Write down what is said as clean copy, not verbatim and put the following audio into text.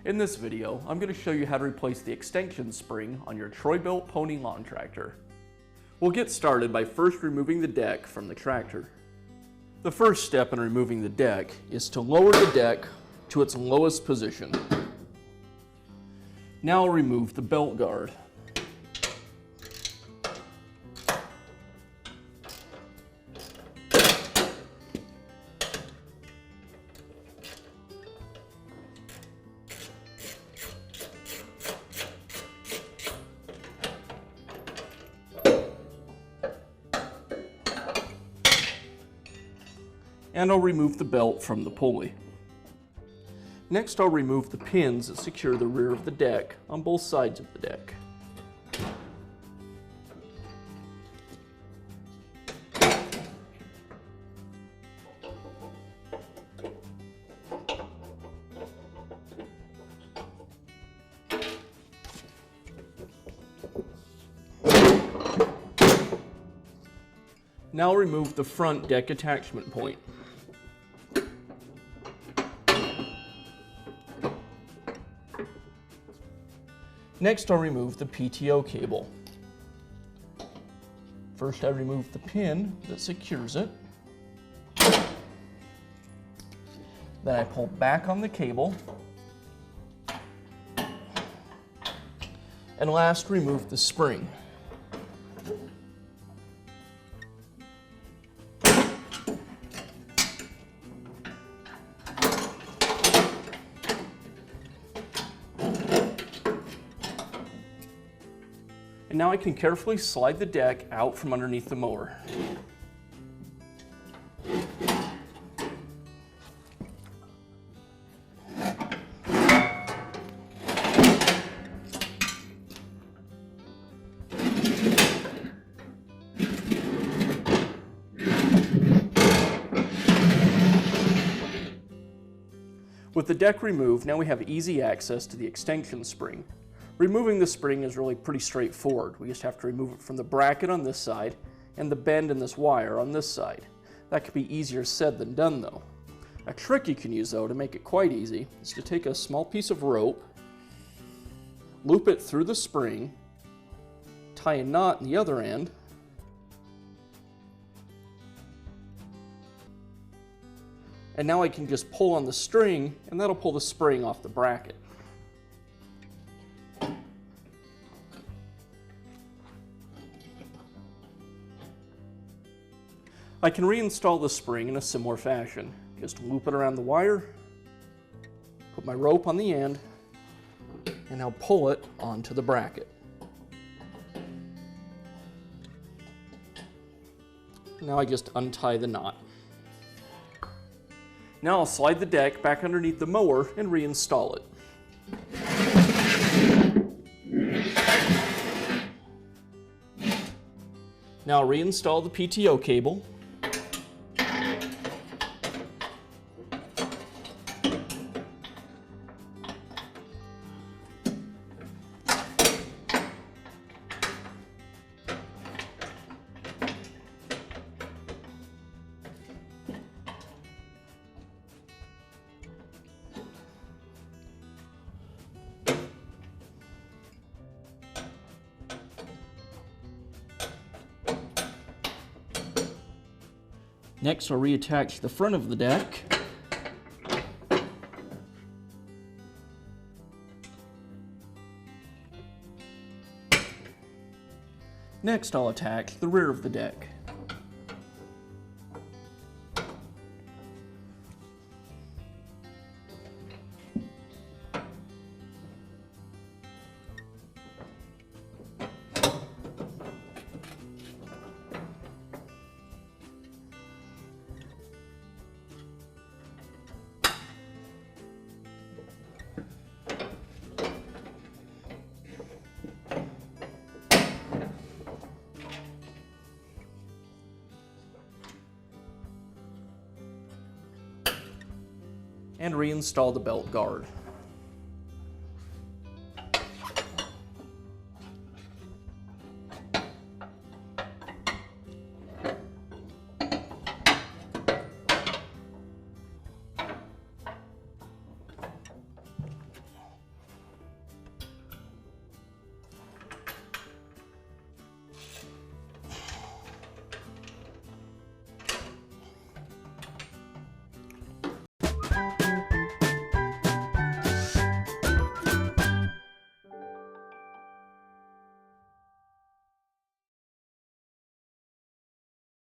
In this video, I'm going to show you how to replace the extension spring on your Troy-Bilt pony lawn tractor. We'll get started by first removing the deck from the tractor. The first step in removing the deck is to lower the deck to its lowest position. Now I'll remove the belt guard. And I'll remove the belt from the pulley. Next, I'll remove the pins that secure the rear of the deck on both sides of the deck. Now I'll remove the front deck attachment point. Next, I'll remove the PTO cable. First, I remove the pin that secures it. Then I pull back on the cable. And last, remove the spring. And now I can carefully slide the deck out from underneath the mower. With the deck removed, now we have easy access to the extension spring. Removing the spring is really pretty straightforward. We just have to remove it from the bracket on this side and the bend in this wire on this side. That could be easier said than done though. A trick you can use though to make it quite easy is to take a small piece of rope, loop it through the spring, tie a knot in the other end, and now I can just pull on the string and that'll pull the spring off the bracket. I can reinstall the spring in a similar fashion. Just loop it around the wire, put my rope on the end, and I'll pull it onto the bracket. Now I just untie the knot. Now I'll slide the deck back underneath the mower and reinstall it. Now I'll reinstall the PTO cable. Next, I'll reattach the front of the deck. Next, I'll attach the rear of the deck. And reinstall the belt guard.